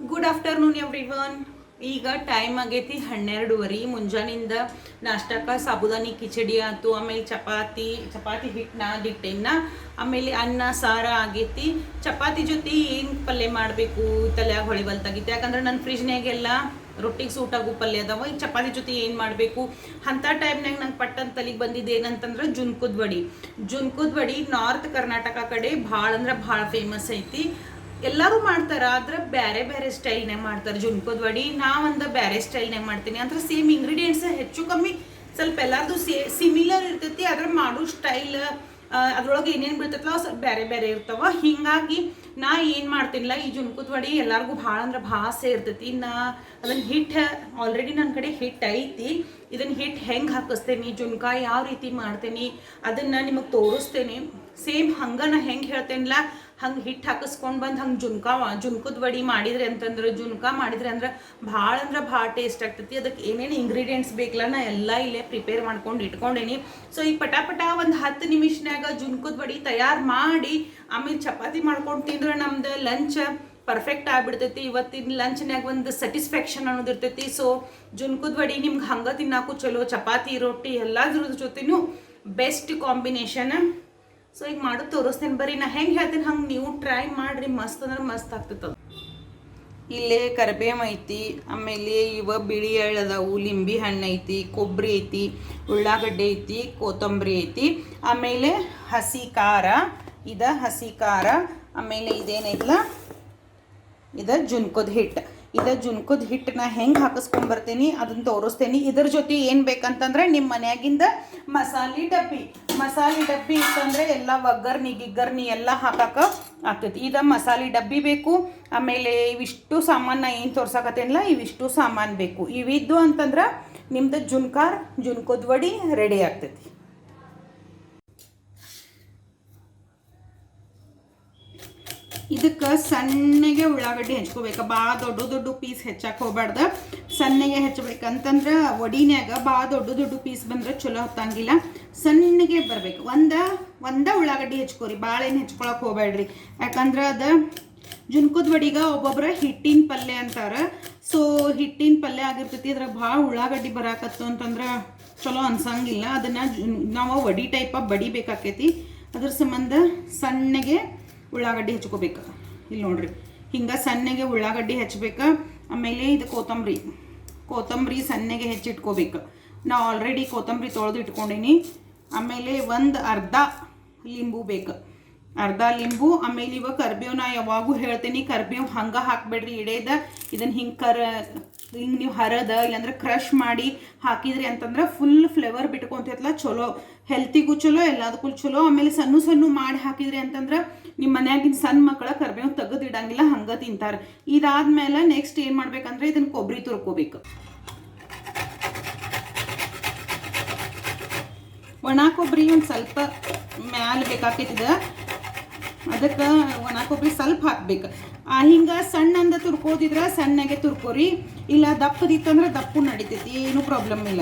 Good afternoon everyone. ಈಗ time ಆಗೈತಿ 12:30. ಮುಂಜಾನಿಂದ ನಾಷ್ಟಕ್ಕೆ ಸಾಬುದಾನಿ ಕಿಚಡಿ ಆಯ್ತು, ಆಮೇಲೆ ಚಪಾತಿ ಹಿಟ್ಟು ನಾದಿಟ್ಟೆನ್ನ, ಆಮೇಲೆ ಅನ್ನ ಸಾರ ಆಗೈತಿ. ಚಪಾತಿ ಜೊತೆ ಏನು ಪಲ್ಯ ಮಾಡಬೇಕು ತಲೆಯಾಗ ಹೊಳಿಬಲ್ತಾಗಿತ್ತು, ಯಾಕಂದ್ರೆ ನನ್ನ ಫ್ರಿಜ್ನಾಗೆಲ್ಲ ರೊಟ್ಟಿಗೆ ಸೂಟ್ ಆಗೋ ಪಲ್ಯ ಅದಾವ. ಈಗ ಚಪಾತಿ ಜೊತೆ ಏನು ಮಾಡಬೇಕು ಅಂಥ ಟೈಮ್ನಾಗ ನಂಗೆ ಪಟ್ಟಂತ ತಲೆಗೆ ಬಂದಿದ್ದು ಏನಂತಂದ್ರೆ ಜುನ್ಕುದ್ ವಡಿ ನಾರ್ತ್ ಕರ್ನಾಟಕ ಕಡೆ ಭಾಳ ಅಂದ್ರೆ ಭಾಳ ಫೇಮಸ್ ಐತಿ. ಎಲ್ಲರೂ ಮಾಡ್ತಾರೆ, ಆದ್ರೆ ಬೇರೆ ಬೇರೆ ಸ್ಟೈಲ್ನಾಗ ಮಾಡ್ತಾರೆ ಜುನ್ಕುದ್ ವಡಿ. ನಾವೊಂದು ಬೇರೆ ಸ್ಟೈಲ್ನಾಗ ಮಾಡ್ತೀನಿ, ಅಂದ್ರೆ ಸೇಮ್ ಇಂಗ್ರೀಡಿಯೆಂಟ್ಸ್ ಹೆಚ್ಚು ಕಮ್ಮಿ ಸ್ವಲ್ಪ ಎಲ್ಲರದು ಸಿಮಿಲರ್ ಇರ್ತೈತಿ, ಅದ್ರ ಮಾಡೋ ಸ್ಟೈಲ್ ಅದ್ರೊಳಗೆ ಏನೇನು ಬೀಳ್ತೈತಲ್ಲ ಸ್ವಲ್ಪ ಬೇರೆ ಬೇರೆ ಇರ್ತಾವ. ಹಿಂಗಾಗಿ ನಾ ಏನು ಮಾಡ್ತೀನಿಲ್ಲ, ಈ ಜುನ್ಕುದ್ ವಡಿ ಎಲ್ಲರಿಗೂ ಭಾಳ ಅಂದ್ರೆ ಭಾಳ ಸೇರ್ತೈತಿ. ಅದನ್ನ ಹಿಟ್ಟು ಆಲ್ರೆಡಿ ನನ್ನ ಕಡೆ ಹಿಟ್ಟು ಐತಿ. ಇದನ್ನ ಹಿಟ್ಟು ಹೆಂಗೆ ಹಾಕಿಸ್ತೇನೆ, ಜುನ್ಕ ಯಾವ ರೀತಿ ಮಾಡ್ತೇನೆ ಅದನ್ನು ನಿಮಗೆ ತೋರಿಸ್ತೇನೆ. ಸೇಮ್ ಹಂಗೆ ನಾ ಹೆಂಗೆ ಹೇಳ್ತೇನಿಲ್ಲ ಹಂಗೆ ಹಿಟ್ಟು ಹಾಕಿಸ್ಕೊಂಡು ಬಂದು ಹಂಗೆ ಜುನ್ಕುದ್ ವಡಿ ಮಾಡಿದ್ರೆ ಅಂತಂದ್ರೆ ಜುನ್ಕ ಮಾಡಿದ್ರೆ ಅಂದ್ರೆ ಭಾಳ ಟೇಸ್ಟ್ ಆಗ್ತೈತಿ. ಅದಕ್ಕೆ ಏನೇನು ಇಂಗ್ರೀಡಿಯೆಂಟ್ಸ್ ಬೇಕಲ್ಲ ನಾ ಎಲ್ಲ ಇಲ್ಲೇ ಪ್ರಿಪೇರ್ ಮಾಡ್ಕೊಂಡು ಇಟ್ಕೊಂಡೇನಿ. ಸೊ ಈ ಪಟಾಪಟ ಒಂದು 10 ನಿಮಿಷನಾಗ ಜುನ್ಕುದ್ ವಡಿ ತಯಾರು ಮಾಡಿ ಆಮೇಲೆ ಚಪಾತಿ ಮಾಡ್ಕೊಂಡು ತಿಂದ್ರೆ ನಮ್ದು ಲಂಚ್ ಪರ್ಫೆಕ್ಟ್ ಆಗಿಬಿಡ್ತೈತಿ. ಇವತ್ತಿನ ಲಂಚ್ನಾಗ ಒಂದು ಸ್ಯಾಟಿಸ್ಫ್ಯಾಕ್ಷನ್ ಅನ್ನೋದು ಇರ್ತೈತಿ. ಸೊ ಜುನ್ಕುದ್ ವಡಿ ನಿಮ್ಗೆ ಹಂಗೆ ತಿನ್ನಾಕು ಚಲೋ, ಚಪಾತಿ ರೊಟ್ಟಿ ಎಲ್ಲದ್ರ ಜೊತೆನೂ ಬೆಸ್ಟ್ ಕಾಂಬಿನೇಷನ್. ಸೊ ಈಗ ಮಾಡೋದು ತೋರಿಸ್ತೇನೆ ಬರ್ರಿ. ನಾ ಹೆಂಗೆ ಹೇಳ್ತೀನಿ ಹಂಗೆ ನೀವು ಟ್ರೈ ಮಾಡಿರಿ, ಮಸ್ತ್ ಅಂದ್ರೆ ಮಸ್ತ್ ಆಗ್ತೈತೆ. ಇಲ್ಲೇ ಕರಿಬೇವು ಐತಿ, ಆಮೇಲೆ ಇವ ಬಿಳಿ ಎಳ್ಳು ಅದಾವು, ಲಿಂಬೆ ಹಣ್ಣು ಐತಿ, ಕೊಬ್ಬರಿ ಐತಿ, ಉಳ್ಳಾಗಡ್ಡೆ ಐತಿ, ಕೊತ್ತಂಬರಿ ಐತಿ, ಆಮೇಲೆ ಹಸಿ ಖಾರ. ಹಸಿ ಖಾರ. ಆಮೇಲೆ ಇದೇನೈತಲ್ಲ ಜುನ್ಕುದ್ ಹಿಟ್ಟು ನಾ ಹೆಂಗೆ ಹಾಕಿಸ್ಕೊಂಬರ್ತೀನಿ ಅದನ್ನು ತೋರಿಸ್ತೇನೆ. ಇದ್ರ ಜೊತೆ ಏನು ಬೇಕಂತಂದ್ರೆ ನಿಮ್ಮ ಮನ್ಯಾಗಿಂದ ಮಸಾಲೆ ಡಬ್ಬಿ ಇತ್ತಂದರೆ ಎಲ್ಲ ಗಿಗ್ಗರ್ನಿ ಎಲ್ಲ ಹಾಕಕ್ಕೆ ಆಗ್ತೈತಿ. ಮಸಾಲೆ ಡಬ್ಬಿ ಬೇಕು. ಆಮೇಲೆ ಇವಿಷ್ಟು ಸಾಮಾನು ನಾ ಏನು ತೋರ್ಸಕತ್ತೇನಿಲ್ಲ ಇವಿಷ್ಟು ಸಾಮಾನು ಬೇಕು. ಇವಿದ್ದು ಅಂತಂದ್ರೆ ನಿಮ್ದು ಜುನ್ಕುದ್ ವಡಿ ರೆಡಿ ಆಗ್ತೈತಿ. ಇದಕ್ಕೆ ಸಣ್ಣಗೆ ಉಳ್ಳಾಗಡ್ಡಿ ಹೆಚ್ಕೋಬೇಕು. ಭಾಳ ದೊಡ್ಡ ಪೀಸ್ ಹೆಚ್ಚಕ್ಕೆ ಹೋಗ್ಬಾರ್ದು, ಸಣ್ಣಗೆ ಹೆಚ್ಚಬೇಕಂತಂದ್ರೆ ವಡಿನ್ಯಾಗ ಭಾಳ ದೊಡ್ಡ ಪೀಸ್ ಬಂದ್ರೆ ಚಲೋ ಹೊತ್ತಂಗಿಲ್ಲ, ಸಣ್ಣಗೆ ಬರಬೇಕು. ಒಂದ ಉಳ್ಳಾಗಡ್ಡಿ ಹೆಚ್ಕೋರಿ, ಭಾಳ ಏನು ಹೆಚ್ಕೊಳಕ್ಕೆ ಹೋಗ್ಬೇಡ್ರಿ. ಯಾಕಂದ್ರೆ ಅದು ಜುನ್ಕುದ್ ವಡಿಗೆ ಒಬ್ಬೊಬ್ಬರ ಹಿಟ್ಟಿನ ಪಲ್ಯ ಅಂತಾರೆ. ಸೊ ಹಿಟ್ಟಿನ ಪಲ್ಯ ಆಗಿರ್ತೈತಿ, ಅದ್ರಾಗ ಭಾಳ ಉಳ್ಳಾಗಡ್ಡಿ ಬರಾಕತ್ತು ಅಂತಂದ್ರೆ ಚಲೋ ಅನ್ಸಂಗಿಲ್ಲ. ಅದನ್ನು ನಾವು ವಡಿ ಟೈಪ ಬಡಿಬೇಕಾಕೈತಿ. ಅದ್ರ ಸಂಬಂಧ ಸಣ್ಣಗೆ ಉಳ್ಳಾಗಡ್ಡಿ ಹೆಚ್ಕೋಬೇಕು. ಇಲ್ಲಿ ನೋಡ್ರಿ ಹಿಂಗೆ ಸಣ್ಣಗೆ ಉಳ್ಳಾಗಡ್ಡಿ ಹೆಚ್ಚಬೇಕು. ಆಮೇಲೆ ಇದು ಕೊತ್ತಂಬರಿ ಸಣ್ಣಗೆ ಹೆಚ್ಚಿಟ್ಕೋಬೇಕು. ನಾವು ಆಲ್ರೆಡಿ ಕೊತ್ತಂಬರಿ ತೊಳೆದು ಇಟ್ಕೊಂಡೀನಿ. ಆಮೇಲೆ ಒಂದು ಅರ್ಧ ಲಿಂಬು ಬೇಕು, ಲಿಂಬು. ಆಮೇಲೆ ಇವಾಗ ಕರ್ಬೇವು ನಾ ಯಾವಾಗೂ ಹೇಳ್ತೀನಿ, ಕರ್ಬೇವು ಹಂಗೆ ಹಾಕಬೇಡ್ರಿ ಇದನ್ನು ಹಿಂಗೆ ನೀವು ಹರದ ಇಲ್ಲಾಂದ್ರೆ ಕ್ರಷ್ ಮಾಡಿ ಹಾಕಿದ್ರಿ ಅಂತಂದ್ರೆ ಫುಲ್ ಫ್ಲೇವರ್ ಬಿಟ್ಕೊಂತೈತಲ್ಲ, ಚಲೋ, ಹೆಲ್ತಿಗೂ ಚಲೋ, ಎಲ್ಲದಕ್ಕೂ ಚಲೋ. ಆಮೇಲೆ ಸಣ್ಣ ಮಾಡಿ ಹಾಕಿದ್ರಿ ಅಂತಂದ್ರೆ ನಿಮ್ಮ ಮನ್ಯಾಗಿನ ಸಣ್ಣ ಮಕ್ಕಳ ಕರ್ಬೇವು ತೆಗೆದು ಇಡಂಗಿಲ್ಲ, ಹಂಗೆ ತಿಂತಾರೆ. ಇದಾದ್ಮೇಲೆ ನೆಕ್ಸ್ಟ್ ಏನು ಮಾಡ್ಬೇಕಂದ್ರೆ ಇದನ್ನು ಕೊಬ್ಬರಿ ತುರ್ಕೋಬೇಕು. ಒಣ ಕೊಬ್ಬರಿ ಒಂದು ಸ್ವಲ್ಪ ಮ್ಯಾಲೆ ಬೇಕಾಗ್ತೈತಿದ, ಅದಕ್ಕೆ ಒಣ ಕೊಬ್ಬರಿ ಸ್ವಲ್ಪ ಹಾಕ್ಬೇಕು. ಹಿಂಗೆ ಸಣ್ಣಂದ ತುರ್ಕೋದಿದ್ರೆ ಸಣ್ಣಗೆ ತುರ್ಕೋರಿ, ಇಲ್ಲ ದಪ್ಪದಿತ್ತಂದ್ರೆ ದಪ್ಪು ನಡಿತೈತಿ, ಏನೂ ಪ್ರಾಬ್ಲಮ್ ಇಲ್ಲ.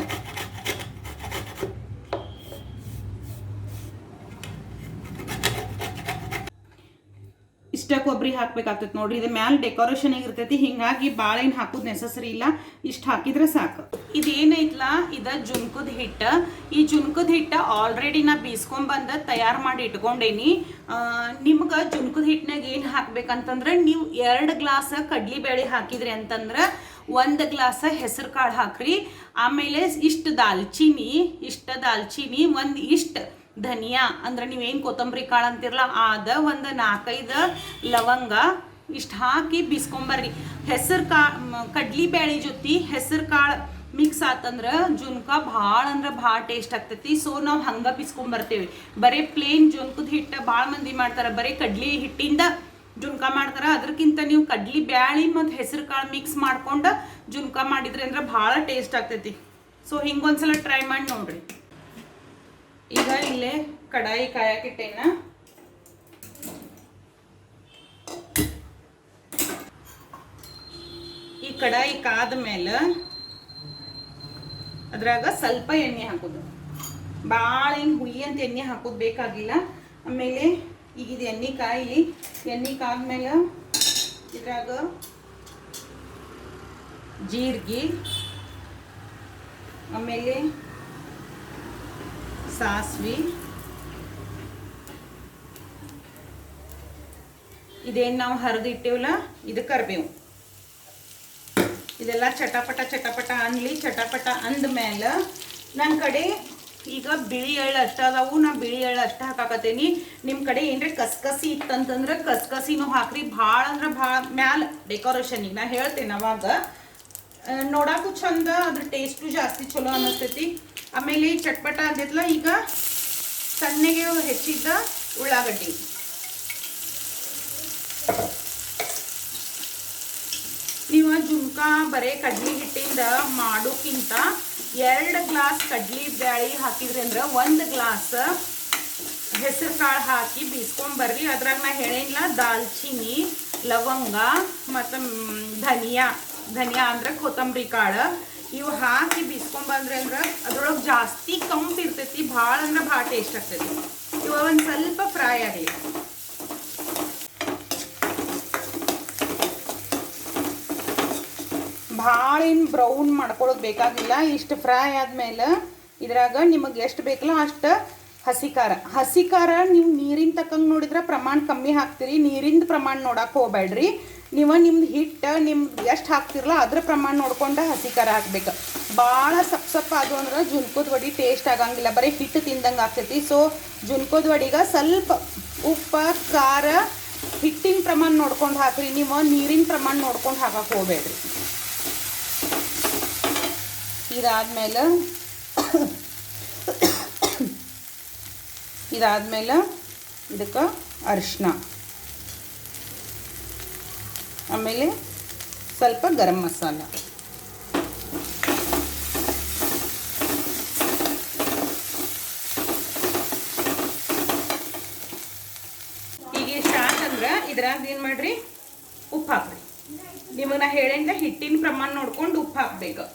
ಇಷ್ಟ ಕೊಬ್ಬರಿ ಹಾಕ್ಬೇಕಾಗ್ತೈತಿ ನೋಡ್ರಿ. ಇದು ಮ್ಯಾಲೆ ಡೆಕೋರೇಷನ್ ಇರ್ತೈತಿ, ಹಿಂಗಾಗಿ ಭಾಳ ಏನು ಹಾಕೋದು ನೆಸಸರಿ ಇಲ್ಲ, ಇಷ್ಟು ಹಾಕಿದ್ರೆ ಸಾಕು. ಇದೇನೈತಲ್ಲ ಜುನ್ಕುದ್ ಹಿಟ್ಟು. ಈ ಜುನ್ಕುದ್ ಹಿಟ್ಟು ಆಲ್ರೆಡಿ ನಾ ಬೀಸ್ಕೊಂಡ್ಬಂದು ತಯಾರು ಮಾಡಿ ಇಟ್ಕೊಂಡೇನಿ. ನಿಮ್ಗೆ ಜುನ್ಕುದ್ ಹಿಟ್ಟಿನಾಗ ಏನು ಹಾಕ್ಬೇಕಂತಂದ್ರೆ ನೀವು 2 ಗ್ಲಾಸ್ ಕಡ್ಲಿಬೇಳೆ ಹಾಕಿದ್ರಿ ಅಂತಂದ್ರೆ 1 ಗ್ಲಾಸ್ ಹೆಸರು ಕಾಳು ಹಾಕ್ರಿ. ಆಮೇಲೆ ಇಷ್ಟು ದಾಲ್ಚಿನಿ, ಒಂದು ಇಷ್ಟು ಧನಿಯಾ ಅಂದ್ರೆ ನೀವೇನು ಕೊತ್ತಂಬರಿ ಕಾಳು ಅಂತಿರಲ್ಲ ಒಂದು 4-5 ಲವಂಗ, ಇಷ್ಟು ಹಾಕಿ ಬೀಸ್ಕೊಂಬರ್ರಿ. ಕಡ್ಲಿಬೇಳೆ ಜೊತೆ ಹೆಸರು ಕಾಳು ಮಿಕ್ಸ್ ಆತಂದ್ರೆ ಜುನ್ಕ ಭಾಳ ಅಂದ್ರೆ ಭಾಳ ಟೇಸ್ಟ್ ಆಗ್ತೈತಿ. ಸೊ ನಾವು ಹಂಗೆ ಬೀಸ್ಕೊಂಬರ್ತೇವೆ. ಬರೀ ಪ್ಲೇನ್ ಜುನ್ಕುದ್ ಹಿಟ್ಟು ಭಾಳ ಮಂದಿ ಮಾಡ್ತಾರೆ, ಬರೀ ಕಡ್ಲಿ ಹಿಟ್ಟಿಂದ ಜುನ್ಕ ಮಾಡ್ತಾರೆ. ಅದಕ್ಕಿಂತ ನೀವು ಕಡ್ಲಿ ಬ್ಯಾಳಿ ಮತ್ತು ಹೆಸರು ಕಾಳು ಮಿಕ್ಸ್ ಮಾಡ್ಕೊಂಡು ಜುನ್ಕ ಮಾಡಿದ್ರಿ ಅಂದ್ರೆ ಭಾಳ ಟೇಸ್ಟ್ ಆಗ್ತೈತಿ. ಸೊ ಹಿಂಗೊಂದ್ಸಲ ಟ್ರೈ ಮಾಡಿ ನೋಡ್ರಿ. ಈಗ ಇಲ್ಲೇ ಕಡಾಯಿ ಕಾಯಕ್ಕಿಟ್ಟೇನ, ಈ ಕಡಾಯಿ ಕಾದ ಮೇಲೆ ಅದ್ರಾಗ ಸ್ವಲ್ಪ ಎಣ್ಣೆ ಹಾಕೋದು, ಭಾಳ ಏನು ಹುಳಿ ಅಂತ ಎಣ್ಣೆ ಹಾಕೋದು ಬೇಕಾಗಿಲ್ಲ. ಆಮೇಲೆ ಈಗ ಇದು ಎಣ್ಣೆ ಕಾದ್ಮೇಲೆ ಇದ್ರಾಗ ಜೀರಿಗೆ, ಆಮೇಲೆ ಸಾಸಿವೆ, ಇದೇನು ನಾವು ಹರಿದಿಟ್ಟೇವಲ್ಲ ಇದು ಕರಿಬೇವು. ಇದೆಲ್ಲ ಚಟಪಟ ಚಟಪಟ ಅನ್ಲಿ. ಚಟಪಟ ಅಂದ ಮೇಲೆ ನನ್ನ ಕಡೆ ಈಗ ಬಿಳಿ ಎಳ್ಳು ಅಷ್ಟ ಅದಾವು, ನಾ ಬಿಳಿ ಎಳ್ಳು ಅಷ್ಟ ಹಾಕಾಕತ್ತೇನಿ. ನಿಮ್ಮ ಕಡೆ ಏನ್ರಿ ಕಸ್ಕಸಿ ಇತ್ತಂತಂದ್ರೆ ಕಸ್ಕಸಿನೂ ಹಾಕ್ರಿ. ಭಾಳ ಅಂದ್ರೆ ಭಾಳ ಮ್ಯಾಲ ಡೆಕೋರೇಷನಿಗೆ ನಾ ಹೇಳ್ತೇನೆ. ಅವಾಗ ನೋಡಕ್ಕೂ ಚಂದ, ಅದ್ರ ಟೇಸ್ಟು ಜಾಸ್ತಿ ಚಲೋ ಅನ್ನಿಸ್ತೈತಿ. ಆಮೇಲೆ ಚಟ್ಪಟ ಅಂದಿದ್ಲ, ಈಗ ಸಣ್ಣಗೆ ಹೆಚ್ಚಿದ್ದ ಉಳ್ಳಾಗಡ್ಡಿ, ನೀವು ಜುನ್ಕ ಬರೇ ಕಡ್ಲಿ ಹಿಟ್ಟಿಂದ ಮಾಡೋಕ್ಕಿಂತ 2 ಗ್ಲಾಸ್ ಕಡ್ಲಿ ಬ್ಯಾಳಿ ಹಾಕಿದ್ರಿ ಅಂದ್ರೆ 1 ಗ್ಲಾಸ್ ಹೆಸರು ಕಾಳು ಹಾಕಿ ಬೀಸ್ಕೊಂಬರ್ರಿ. ಅದ್ರಾಗ ನಾ ಹೇಳೇನಿಲ್ಲ, ದಾಲ್ಚಿನ್ನಿ, ಲವಂಗ ಮತ್ತು ಧನಿಯಾ ಅಂದ್ರೆ ಕೊತ್ತಂಬರಿ ಕಾಳು, ಇವು ಹಾಕಿ ಬೀಸ್ಕೊಂಬಂದ್ರಿ ಅಂದ್ರೆ ಅದ್ರೊಳಗೆ ಜಾಸ್ತಿ ಕಂಪು ಇರ್ತೈತಿ. ಭಾಳ ಅಂದ್ರೆ ಭಾಳ ಟೇಸ್ಟ್ ಆಗ್ತೈತಿ. ಇವ ಒಂದು ಸ್ವಲ್ಪ ಫ್ರೈ ಆಗಲಿ. ಭಾಳ ಏನು ಬ್ರೌನ್ ಮಾಡ್ಕೊಳ್ಳೋದು ಬೇಕಾಗಿಲ್ಲ. ಇಷ್ಟು ಫ್ರೈ ಆದಮೇಲೆ ಇದ್ರಾಗ ನಿಮಗೆ ಎಷ್ಟು ಬೇಕಲ್ಲ ಅಷ್ಟು ಹಸಿ ಖಾರ ನೀವು ನೀರಿನ ತಕ್ಕಂಗೆ ನೋಡಿದ್ರೆ ಪ್ರಮಾಣ ಕಮ್ಮಿ ಹಾಕ್ತೀರಿ. ನೀರಿಂದ ಪ್ರಮಾಣ ನೋಡಕ್ಕೆ ಹೋಗ್ಬೇಡ್ರಿ. ನೀವು ನಿಮ್ದು ಹಿಟ್ಟು ನಿಮ್ದು ಎಷ್ಟು ಹಾಕ್ತಿರಲ್ಲ ಅದ್ರ ಪ್ರಮಾಣ ನೋಡ್ಕೊಂಡು ಹಸಿ ಖಾರ ಹಾಕ್ಬೇಕು. ಭಾಳ ಸಪ್ಪ ಅದು ಅಂದ್ರೆ ಜುನ್ಕದ ವಡಿ ಟೇಸ್ಟ್ ಆಗಂಗಿಲ್ಲ, ಬರೀ ಹಿಟ್ಟು ತಿಂದಂಗೆ ಆಗ್ತೈತಿ. ಸೊ ಜುನ್ಕದ ವಡಿಗೆ ಸ್ವಲ್ಪ ಉಪ್ಪು ಖಾರ ಹಿಟ್ಟಿನ ಪ್ರಮಾಣ ನೋಡ್ಕೊಂಡು ಹಾಕ್ರಿ. ನೀವು ನೀರಿನ ಪ್ರಮಾಣ ನೋಡ್ಕೊಂಡು ಹಾಕಕ್ಕೆ ಹೋಗ್ಬೇಡ್ರಿ. ಇದಾದ್ಮೇಲೆ ಇದಕ್ಕೆ ಅರಿಶಿನ, ಆಮೇಲೆ ಸ್ವಲ್ಪ ಗರಂ ಮಸಾಲ, ಈಗ ಸ್ಟಾರ್ಟ್ ಅಂದ್ರೆ ಇದ್ರಾಗ ಏನು ಮಾಡ್ರಿ, ಉಪ್ಪು ಹಾಕ್ರಿ. ನಿಮಗೆ ನಾ ಹೇಳಂಗ ಹಿಟ್ಟಿನ ಪ್ರಮಾಣ ನೋಡ್ಕೊಂಡು ಉಪ್ಪು ಹಾಕ್ಬೇಕು.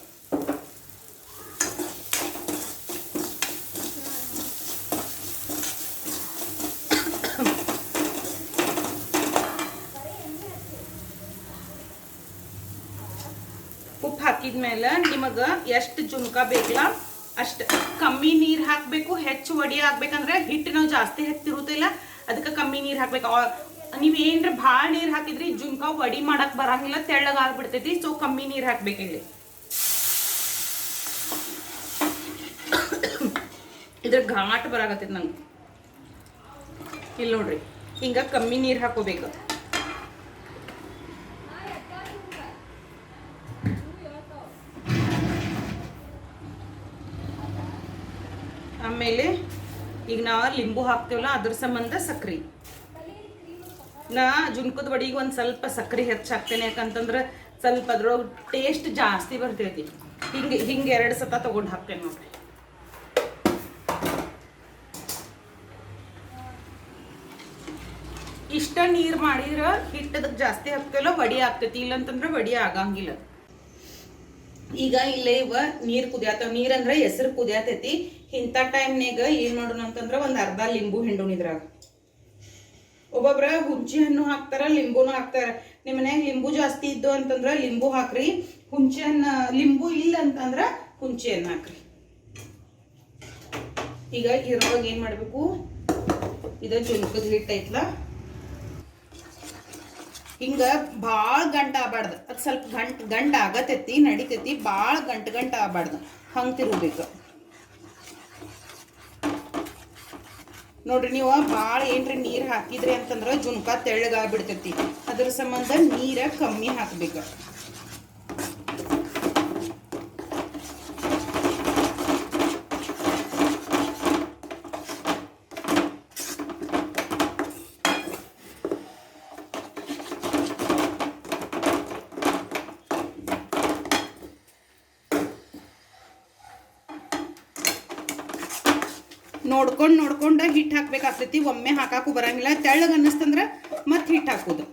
ಉಪ್ಪು ಹಾಕಿದ್ಮೇಲೆ ನಿಮಗೆ ಎಷ್ಟು ಜುನ್ಕ ಬೇಕಲ್ಲ ಅಷ್ಟು ಕಮ್ಮಿ ನೀರು ಹಾಕಬೇಕು. ಹೆಚ್ಚು ವಡಿ ಹಾಕ್ಬೇಕಂದ್ರೆ ಹಿಟ್ಟು ನಾವು ಜಾಸ್ತಿ ಹೆಚ್ಚಿರುತ್ತಿಲ್ಲ, ಅದಕ್ಕೆ ಕಮ್ಮಿ ನೀರು ಹಾಕ್ಬೇಕು. ನೀವು ಏನ್ರ ಭಾಳ ನೀರು ಹಾಕಿದ್ರಿ ಜುನ್ಕ ವಡಿ ಮಾಡಕ್ಕೆ ಬರಂಗಿಲ್ಲ, ತೆಳ್ಳಗಾಗ್ಬಿಡ್ತೈತಿ. ಸೊ ಕಮ್ಮಿ ನೀರು ಹಾಕ್ಬೇಕು. ಇಲ್ಲಿ ಇದ್ರ ಘಾಟ್ ಬರಾಕತ್ತೈತಿ ನಂಗೆ. ಇಲ್ಲಿ ನೋಡ್ರಿ, ಹಿಂಗ ಕಮ್ಮಿ ನೀರು ಹಾಕೋಬೇಕು. ಆಮೇಲೆ ಈಗ ನಾವು ಲಿಂಬು ಹಾಕ್ತೇವಲ್ಲ ಅದ್ರ ಸಂಬಂಧ ಸಕ್ರೆ. ನಾ ಜುನ್ಕದ ವಡಿಗೆ ಒಂದು ಸ್ವಲ್ಪ ಸಕ್ರೆ ಹೆಚ್ಚು ಹಾಕ್ತೇನೆ, ಯಾಕಂತಂದ್ರೆ ಸ್ವಲ್ಪ ಅದ್ರೊಳಗೆ ಟೇಸ್ಟ್ ಜಾಸ್ತಿ ಬರ್ತೈತಿ. ಹಿಂಗೆ 2 ಸತ ತಗೊಂಡು ಹಾಕ್ತೇನೆ ನೋಡ್ರಿ. ಇಷ್ಟ ನೀರು ಮಾಡಿದ್ರೆ ಹಿಟ್ಟದಕ್ಕೆ ಜಾಸ್ತಿ ಹಾಕ್ತೇವಲ್ಲ ವಡಿ ಆಗ್ತೈತಿ, ಇಲ್ಲಂತಂದ್ರೆ ವಡಿ ಆಗಂಗಿಲ್ಲ. ಈಗ ಇಲ್ಲೇ ನೀರು ಕುದಿಯತ್ತವ. ನೀರಂದ್ರೆ ಹೆಸರು ಕುದಿಯತೈತಿ. ಇಂಥ ಟೈಮ್ನಾಗ ಏನು ಮಾಡೋಣ ಅಂತಂದ್ರೆ ಒಂದು ಅರ್ಧ ಲಿಂಬು ಹಿಂಡು. ಇದ್ರಾಗ ಒಬ್ಬೊಬ್ರ ಹುಂಚಿ ಹಣ್ಣು ಹಾಕ್ತಾರ, ಲಿಂಬುನು ಹಾಕ್ತಾರ. ನಿಮ್ಮ ಮನ್ಯಾಗ ಲಿಂಬು ಜಾಸ್ತಿ ಇದ್ದು ಅಂತಂದ್ರೆ ಲಿಂಬು ಹಾಕ್ರಿ. ಹುಂಚಿ ಹಣ್ಣು ಲಿಂಬು ಇಲ್ಲ ಅಂತಂದ್ರೆ ಹುಂಚಿ ಹಣ್ಣು ಹಾಕ್ರಿ. ಈಗ ಇದ್ರೊಳಗೆ ಏನು ಮಾಡಬೇಕು, ಇದು ಜುನ್ಕದ ಹಿಟ್ಟು ಐತ್ಲ, ಹಿಂಗ ಭಾಳ ಗಂಟ ಆಗಬಾರ್ದು. ಅದು ಸ್ವಲ್ಪ ಗಂಟ ಆಗತೈತಿ, ನಡಿತೈತಿ. ಭಾಳ ಗಂಟ ಆಗಬಾರ್ದು, ಹಂಗೆ ತಿರುಗಬೇಕು ನೋಡ್ರಿ. ನೀವು ಭಾಳ ಏನ್ರಿ ನೀರು ಹಾಕಿದ್ರಿ ಅಂತಂದ್ರೆ ಜುನ್ಕ ತೆಳ್ಳಗಾಗ್ಬಿಡ್ತೈತಿ. ಅದ್ರ ಸಂಬಂಧ ನೀರ ಕಮ್ಮಿ ಹಾಕ್ಬೇಕು. ನೋಡ್ಕೊಂಡು ಹಿಟ್ಟು ಹಾಕ್ಬೇಕಾಗ್ತೈತಿ. ಒಮ್ಮೆ ಹಾಕಾಕು ಬರಂಗಿಲ್ಲ. ತೆಳ್ಳಗೆ ಅನ್ನಿಸ್ತಂದ್ರೆ ಮತ್ತೆ ಹಿಟ್ಟು ಹಾಕೋದು.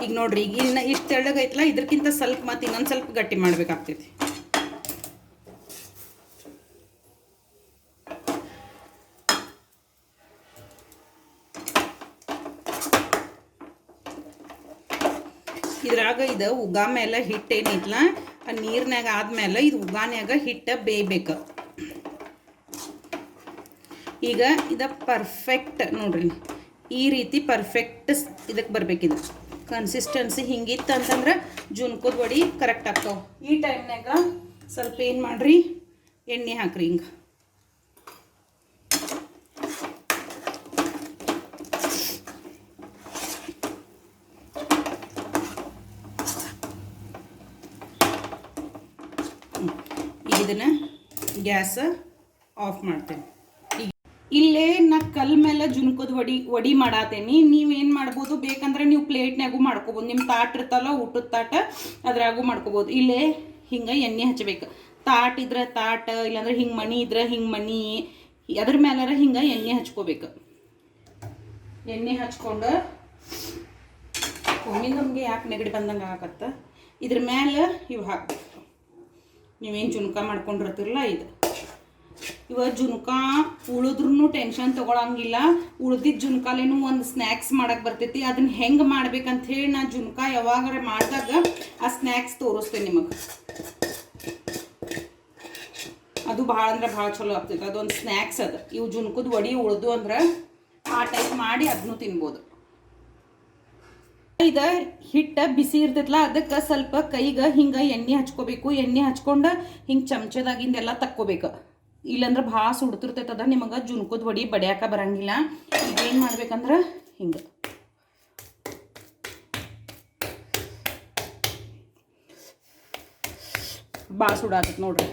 ಈಗ ನೋಡ್ರಿ, ಈಗ ಇನ್ನು ಇಷ್ಟು ತೆಳ್ಳಗೈತಲ್ಲ, ಇದಕ್ಕಿಂತ ಸ್ವಲ್ಪ ಮತ್ತೆ ಇನ್ನೊಂದು ಸ್ವಲ್ಪ ಗಟ್ಟಿ ಮಾಡ್ಬೇಕಾಗ್ತೈತಿ. ಇದ್ರಾಗ ಇದು ಉಗಾ ಮೇಲೆ ಹಿಟ್ಟು ಏನಿಲ್ಲ ಆ ನೀರ್ನಾಗ ಆದ್ಮೇಲೆ ಇದು ಉಗಾನ್ಯಾಗ ಹಿಟ್ಟು ಬೇಯಬೇಕು. ಈಗ ಇದು ಪರ್ಫೆಕ್ಟ್ ನೋಡ್ರಿ, ಈ ರೀತಿ ಪರ್ಫೆಕ್ಟ್ ಇದಕ್ಕೆ ಬರ್ಬೇಕಿದು ಕನ್ಸಿಸ್ಟೆನ್ಸಿ. ಹಿಂಗಿತ್ತು ಅಂತಂದ್ರೆ ಜುನ್ಕದ ವಡಿ ಕರೆಕ್ಟ್ ಆಗ್ತಾವೆ. ಈ ಟೈಮ್ನಾಗ ಸ್ವಲ್ಪ ಏನು ಮಾಡ್ರಿ, ಎಣ್ಣೆ ಹಾಕ್ರಿ. ಹಿಂಗೆ ಇದನ್ನು ಗ್ಯಾಸ್ ಆಫ್ ಮಾಡ್ತೇನೆ. ಇಲ್ಲೇ ನಾ ಕಲ್ ಮೇಲೆ ಜುನ್ಕದ ವಡಿ ಮಾಡಾತೇನಿ. ನೀವೇನು ಮಾಡ್ಬೋದು, ಬೇಕಂದ್ರೆ ನೀವು ಪ್ಲೇಟ್ನಾಗೂ ಮಾಡ್ಕೋಬೋದು. ನಿಮ್ಮ ತಾಟ್ ಇರ್ತಲ್ಲ, ಊಟದ ತಾಟ, ಅದ್ರಾಗೂ ಮಾಡ್ಕೋಬೋದು. ಇಲ್ಲೇ ಹಿಂಗೆ ಎಣ್ಣೆ ಹಚ್ಚಬೇಕು. ತಾಟ್ ಇದ್ರೆ ತಾಟ್, ಇಲ್ಲಾಂದ್ರೆ ಹಿಂಗೆ ಮಣಿ ಇದ್ರೆ ಹಿಂಗೆ ಮಣಿ, ಅದ್ರ ಮೇಲಾರ ಹಿಂಗೆ ಎಣ್ಣೆ ಹಚ್ಕೋಬೇಕು. ಎಣ್ಣೆ ಹಚ್ಕೊಂಡು ಒಮ್ಮೆ ನಮಗೆ ಯಾಕೆ ನೆಗಡಿ ಬಂದಂಗೆ ಆಗತ್ತ. ಇದ್ರ ಮೇಲೆ ಇವು ಹಾಕ್ಬೇಕು. ನೀವೇನು ಜುನ್ಕ ಮಾಡ್ಕೊಂಡಿರ್ತಿರಲ್ಲ ಇದು. ಇವಾಗ ಜುನ್ಕ ಉಳಿದ್ರೂ ಟೆನ್ಷನ್ ತೊಗೊಳಂಗಿಲ್ಲ. ಉಳ್ದಿದ್ದ ಜುನ್ಕಾಲೇನು ಒಂದು ಸ್ನ್ಯಾಕ್ಸ್ ಮಾಡಕ್ಕೆ ಬರ್ತೈತಿ. ಅದನ್ನ ಹೆಂಗೆ ಮಾಡ್ಬೇಕಂತ ಹೇಳಿ ನಾ ಜುನ್ಕ ಯಾವಾಗಾರ ಮಾಡಿದಾಗ ಆ ಸ್ನ್ಯಾಕ್ಸ್ ತೋರಿಸ್ತೇನೆ ನಿಮಗೆ. ಅದು ಭಾಳ ಅಂದ್ರೆ ಭಾಳ ಚಲೋ ಆಗ್ತೈತೆ. ಅದೊಂದು ಸ್ನ್ಯಾಕ್ಸ್ ಅದು. ಇವು ಜುನ್ಕದ ವಡಿ ಉಳ್ದು ಅಂದ್ರೆ ಆ ಟೈಪ್ ಮಾಡಿ ಅದನ್ನು ತಿನ್ಬೋದು. ಇದು ಹಿಟ್ಟು ಬಿಸಿ ಇರ್ತೈತಲ್ಲ, ಅದಕ್ಕೆ ಸ್ವಲ್ಪ ಕೈಗೆ ಹಿಂಗೆ ಎಣ್ಣೆ ಹಚ್ಕೋಬೇಕು. ಎಣ್ಣೆ ಹಚ್ಕೊಂಡು ಹಿಂಗೆ ಚಮಚದಾಗಿಂದೆಲ್ಲ ತಕ್ಕೋಬೇಕು. ಇಲ್ಲಾಂದ್ರೆ ಭಾಳ ಸುಡ್ತಿರ್ತೈತದ, ನಿಮಗೆ ಜುನ್ಕದ ವಡಿ ಬಡಿಯಾಕ ಬರಂಗಿಲ್ಲ. ಈಗ ಏನು ಮಾಡ್ಬೇಕಂದ್ರೆ ಹಿಂಗೆ ಭಾಳ ಸುಡಾತೈತೆ ನೋಡ್ರಿ.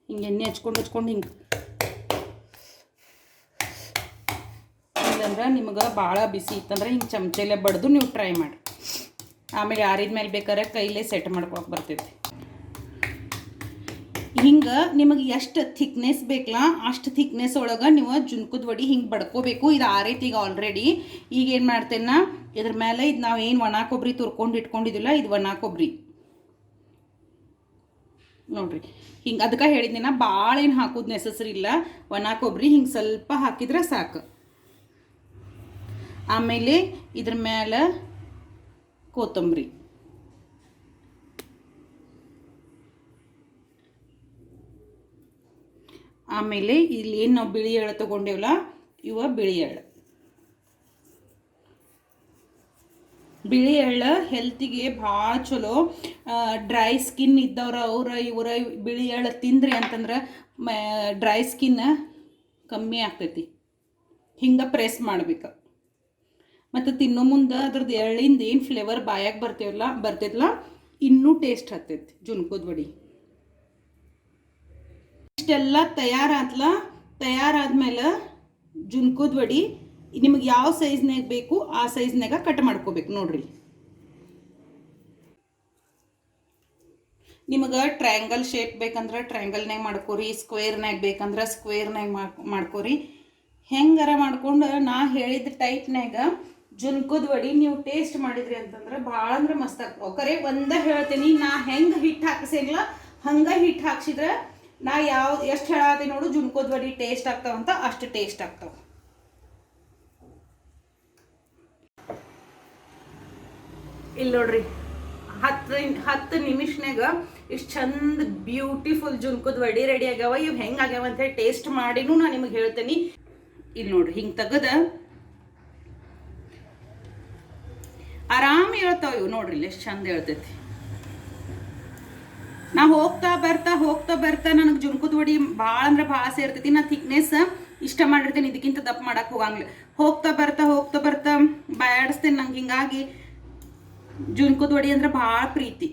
ಹಿಂಗೆ ಎಣ್ಣೆ ಹಚ್ಕೊಂಡು ಹಿಂಗೆ, ಇಲ್ಲಂದ್ರೆ ನಿಮಗೆ ಭಾಳ ಬಿಸಿ ಇತ್ತಂದ್ರೆ ಹಿಂಗೆ ಚಮಚೆಲೆ ಬಡ್ದು ನೀವು ಟ್ರೈ ಮಾಡಿ. ಆಮೇಲೆ ಆರಿದ ಮೇಲೆ ಬೇಕಾದ್ರೆ ಕೈಲೇ ಸೆಟ್ ಮಾಡ್ಕೊಳಕ್ಕೆ ಬರ್ತೈತಿ. ಹಿಂಗೆ ನಿಮಗೆ ಎಷ್ಟು ಥಿಕ್ನೆಸ್ ಬೇಕಲ್ಲ ಅಷ್ಟು ಥಿಕ್ನೆಸ್ ಒಳಗೆ ನೀವು ಜುನ್ಕದ ವಡಿ ಹಿಂಗೆ ಬಡ್ಕೋಬೇಕು. ಇದು ಆರೈತಿ ಈಗ ಆಲ್ರೆಡಿ. ಈಗ ಏನು ಮಾಡ್ತೇನೆ, ಇದ್ರ ಮೇಲೆ ಇದು ನಾವು ಏನು ಒಣ ಕೊಬ್ಬರಿ ತುರ್ಕೊಂಡು ಇಟ್ಕೊಂಡಿದ್ದಿಲ್ಲ, ಇದು ಒಣ ಕೊಬ್ಬರಿ ನೋಡ್ರಿ. ಹಿಂಗೆ ಅದಕ್ಕೆ ಹೇಳಿದ್ನ ಭಾಳ ಏನು ಹಾಕೋದು ನೆಸಸರಿ ಇಲ್ಲ. ಒಣ ಕೊಬ್ಬರಿ ಹಿಂಗೆ ಸ್ವಲ್ಪ ಹಾಕಿದ್ರೆ ಸಾಕು. ಆಮೇಲೆ ಇದ್ರ ಮೇಲೆ ಕೊತ್ತಂಬರಿ, ಆಮೇಲೆ ಇಲ್ಲಿ ಏನು ನಾವು ಬಿಳಿ ಎಳ್ಳು ತೊಗೊಂಡೇವಲ್ಲ, ಇವ ಬಿಳಿ ಎಳ್ಳು. ಬಿಳಿ ಎಳ್ಳು ಹೆಲ್ತಿಗೆ ಭಾಳ ಚಲೋ. ಡ್ರೈ ಸ್ಕಿನ್ ಇದ್ದವ್ರು ಇವರ ಬಿಳಿ ಎಳ್ಳು ತಿಂದ್ರಿ ಅಂತಂದ್ರೆ ಡ್ರೈ ಸ್ಕಿನ್ ಕಮ್ಮಿ ಆಗ್ತೈತಿ. ಹಿಂಗೆ ಪ್ರೆಸ್ ಮಾಡ್ಬೇಕು. ಮತ್ತು ತಿನ್ನೋ ಮುಂದೆ ಅದ್ರದ್ದು ಎಳ್ಳಿಂದ ಏನು ಫ್ಲೇವರ್ ಬಾಯಾಗ ಬರ್ತೈತಲ್ಲ ಇನ್ನೂ ಟೇಸ್ಟ್ ಹತ್ತೈತಿ ಜುನ್ಕದ ವಡಿ. ಇಷ್ಟೆಲ್ಲ ತಯಾರಾದ್ಮೇಲೆ ಜುನ್ಕದ ವಡಿ ನಿಮಗೆ ಯಾವ ಸೈಜ್ನಾಗ ಬೇಕು ಆ ಸೈಜ್ನಾಗ ಕಟ್ ಮಾಡ್ಕೋಬೇಕು ನೋಡ್ರಿ. ನಿಮಗೆ ಟ್ರಯಾಂಗಲ್ ಶೇಪ್ ಬೇಕಂದ್ರೆ ಟ್ರಯಾಂಗಲ್ನಾಗ ಮಾಡ್ಕೋರಿ, ಸ್ಕ್ವೇರ್ನಾಗ ಬೇಕಂದ್ರೆ ಸ್ಕ್ವೇರ್ನಾಗ ಮಾಡ್ಕೋರಿ. ಹೆಂಗಾರ ಮಾಡ್ಕೊಂಡು ನಾ ಹೇಳಿದ ಟೈಪ್ನಾಗ ಜುನ್ಕದ ವಡಿ ನೀವು ಟೇಸ್ಟ್ ಮಾಡಿದ್ರಿ ಅಂತಂದ್ರೆ ಭಾಳ ಅಂದ್ರೆ ಮಸ್ತ್ ಆಗ್ತಾವೆ. ಕರೆ ಒಂದೇ ಹೇಳ್ತೀನಿ, ನಾ ಹೆಂಗೆ ಹಿಟ್ಟು ಹಾಕ್ಸಿಲ್ಲ ಹಂಗೆ ಹಿಟ್ಟು ಹಾಕ್ಸಿದ್ರೆ ನಾ ಎಷ್ಟು ಹೇಳತ್ತೀನಿ ನೋಡು, ಜುನ್ಕದ ವಡಿ ಟೇಸ್ಟ್ ಆಗ್ತಾವಂತ ಅಷ್ಟು ಟೇಸ್ಟ್ ಆಗ್ತಾವೆ. ಇಲ್ಲಿ ನೋಡ್ರಿ, 10 ನಿಮಿಷನಾಗ ಇಷ್ಟು ಚಂದ ಬ್ಯೂಟಿಫುಲ್ ಜುನ್ಕದ ವಡಿ ರೆಡಿ ಆಗ್ಯಾವ. ಇವು ಹೆಂಗೆ ಆಗ್ಯಾವ ಅಂತ ಹೇಳಿ ಟೇಸ್ಟ್ ಮಾಡಿನೂ ನಾನು ನಿಮಗೆ ಹೇಳ್ತೀನಿ. ಇಲ್ಲಿ ನೋಡ್ರಿ, ಹಿಂಗೆ ತೆಗೆದ ಆರಾಮ್ ಹೇಳ್ತಾವ ಇವು. ನೋಡ್ರಿ ಇಲ್ಲಿ ಎಷ್ಟು ಚಂದ ಹೇಳ್ತೈತಿ. ನಾ ಹೋಗ್ತಾ ಬರ್ತಾ ನನಗೆ ಜುನ್ಕದ ವಡಿ ಭಾಳ ಅಂದ್ರೆ ಭಾಳ ಸೇರ್ತೈತಿ. ನಾ ಥಿಕ್ನೆಸ್ ಇಷ್ಟ ಮಾಡಿರ್ತೇನೆ, ಇದಕ್ಕಿಂತ ದಪ್ಪ ಮಾಡಕ್ಕೆ ಹೋಗಂಗಿಲ್ಲ. ಹೋಗ್ತಾ ಬರ್ತಾ ಬಾಯಾಡಿಸ್ತೇನೆ. ನಂಗೆ ಹಿಂಗಾಗಿ ಜುನ್ಕದ ವಡಿ ಅಂದ್ರೆ ಭಾಳ ಪ್ರೀತಿ.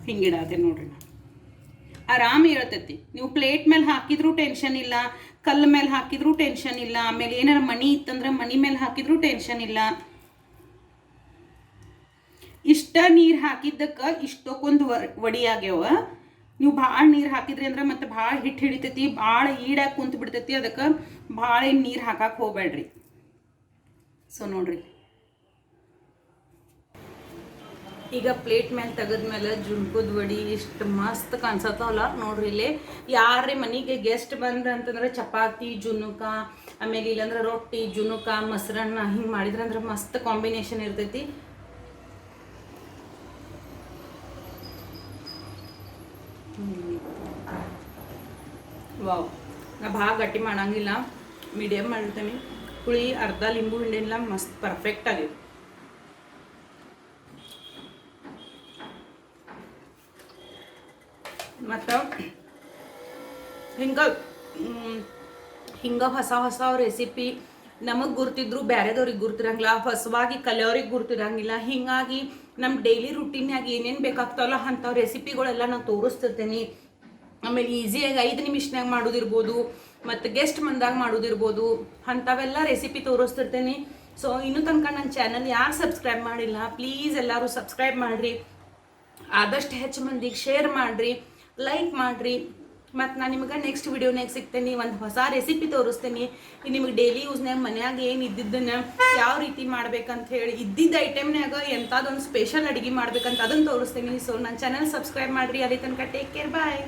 ಹಿಂಗಿಡತ್ತೆ ನೋಡ್ರಿ, ಆರಾಮ್ ಇರತೈತಿ. ನೀವು ಪ್ಲೇಟ್ ಮೇಲೆ ಹಾಕಿದ್ರೂ ಟೆನ್ಷನ್ ಇಲ್ಲ, ಕಲ್ಲು ಮೇಲೆ ಹಾಕಿದ್ರೂ ಟೆನ್ಷನ್ ಇಲ್ಲ, ಆಮೇಲೆ ಏನಾರ ಮಣಿ ಇತ್ತಂದ್ರೆ ಮಣಿ ಮೇಲೆ ಹಾಕಿದ್ರೂ ಟೆನ್ಷನ್ ಇಲ್ಲ. ಇಷ್ಟ ನೀರು ಹಾಕಿದ್ದಕ್ಕೆ ಇಷ್ಟಕ್ಕೊಂದು ವಡಿ ಆಗ್ಯಾವ. ನೀವು ಭಾಳ ನೀರು ಹಾಕಿದ್ರಿ ಅಂದ್ರೆ ಮತ್ತೆ ಭಾಳ ಹಿಟ್ಟು ಹಿಡಿತೈತಿ, ಭಾಳ ಈಡಾಗಿ ಕುಂತು ಬಿಡ್ತೈತಿ. ಅದಕ್ಕೆ ಭಾಳ ಏನು ನೀರು ಹಾಕಕ್ಕೆ ಹೋಗ್ಬೇಡ್ರಿ. ಸೊ ನೋಡ್ರಿ, ಈಗ ಪ್ಲೇಟ್ ಮೇಲೆ ತೆಗೆದ್ಮೇಲೆ ಜುಣ್ಕದ ವಡಿ ಇಷ್ಟು ಮಸ್ತ್ ಕಾಣಿಸತ್ತವಲ್ಲ ನೋಡ್ರಿ ಇಲ್ಲಿ. ಯಾರೇ ಮನೆಗೆ ಗೆಸ್ಟ್ ಬಂದ್ರೆ ಅಂತಂದ್ರೆ ಚಪಾತಿ ಜುನುಕ, ಆಮೇಲೆ ಇಲ್ಲಾಂದ್ರೆ ರೊಟ್ಟಿ ಜುನುಕ ಮೊಸರನ್ನ ಹಿಂಗೆ ಮಾಡಿದ್ರೆ ಅಂದ್ರೆ ಮಸ್ತ್ ಕಾಂಬಿನೇಷನ್ ಇರ್ತೈತಿ. ವಾವ್, ನಾ ಭಾಳ ಗಟ್ಟಿ ಮಾಡಂಗಿಲ್ಲ, ಮೀಡಿಯಮ್ ಮಾಡಿರ್ತೀನಿ. ಹುಳಿ ಅರ್ಧ ಲಿಂಬು ಹಿಂಡಿಲ್ಲ, ಮಸ್ತ್ ಪರ್ಫೆಕ್ಟ್ ಆಗಿದೆ. ಮತ್ತು ಹಿಂಗೆ ಹೊಸ ರೆಸಿಪಿ ನಮಗೆ ಗುರ್ತಿದ್ರು ಬೇರೆದವ್ರಿಗೆ ಗುರ್ತಿರಂಗಿಲ್ಲ, ಹೊಸವಾಗಿ ಕಲಿಯೋರಿಗೆ ಗುರ್ತಿರಂಗಿಲ್ಲ. ಹೀಗಾಗಿ ನಮ್ಮ ಡೈಲಿ ರುಟೀನ್ಯಾಗ ಏನೇನು ಬೇಕಾಗ್ತಾವಲ್ಲ ಅಂಥವು ರೆಸಿಪಿಗಳೆಲ್ಲ ನಾನು ತೋರಿಸ್ತಿರ್ತೀನಿ. ಆಮೇಲೆ ಈಸಿಯಾಗಿ 5 ನಿಮಿಷನಾಗ ಮಾಡೋದಿರ್ಬೋದು, ಮತ್ತು ಗೆಸ್ಟ್ ಮಂದಾಗ ಮಾಡೋದಿರ್ಬೋದು, ಅಂಥವೆಲ್ಲ ರೆಸಿಪಿ ತೋರಿಸ್ತಿರ್ತೀನಿ. ಸೊ ಇನ್ನೂ ತನಕ ನನ್ನ ಚಾನಲ್ ಯಾರು ಸಬ್ಸ್ಕ್ರೈಬ್ ಮಾಡಿಲ್ಲ ಪ್ಲೀಸ್ ಎಲ್ಲರೂ ಸಬ್ಸ್ಕ್ರೈಬ್ ಮಾಡಿರಿ, ಆದಷ್ಟು ಹೆಚ್ಚು ಮಂದಿಗೆ ಶೇರ್ ಮಾಡಿರಿ, ಲೈಕ್ ಮಾಡಿರಿ. ಮತ್ತು ನಾನು ನಿಮಗೆ ನೆಕ್ಸ್ಟ್ ವಿಡಿಯೋನಾಗ ಸಿಗ್ತೇನೆ, ಒಂದು ಹೊಸ ರೆಸಿಪಿ ತೋರಿಸ್ತೀನಿ. ನಿಮಗೆ ಡೈಲಿ ಯೂಸ್ನಾಗ ಮನ್ಯಾಗ ಏನು ಇದ್ದಿದ್ದನ್ನು ಯಾವ ರೀತಿ ಮಾಡ್ಬೇಕಂತ ಹೇಳಿ, ಇದ್ದಿದ್ದ ಐಟಮ್ನಾಗ ಎಂಥದೊಂದು ಸ್ಪೆಷಲ್ ಅಡುಗೆ ಮಾಡ್ಬೇಕಂತ ಅದನ್ನು ತೋರಿಸ್ತೀನಿ. ಸೊ ನನ್ನ ಚಾನಲ್ ಸಬ್ಸ್ಕ್ರೈಬ್ ಮಾಡಿರಿ. ಅಲ್ಲಿ ತನಕ ಟೇಕ್ ಕೇರ್, ಬಾಯ್.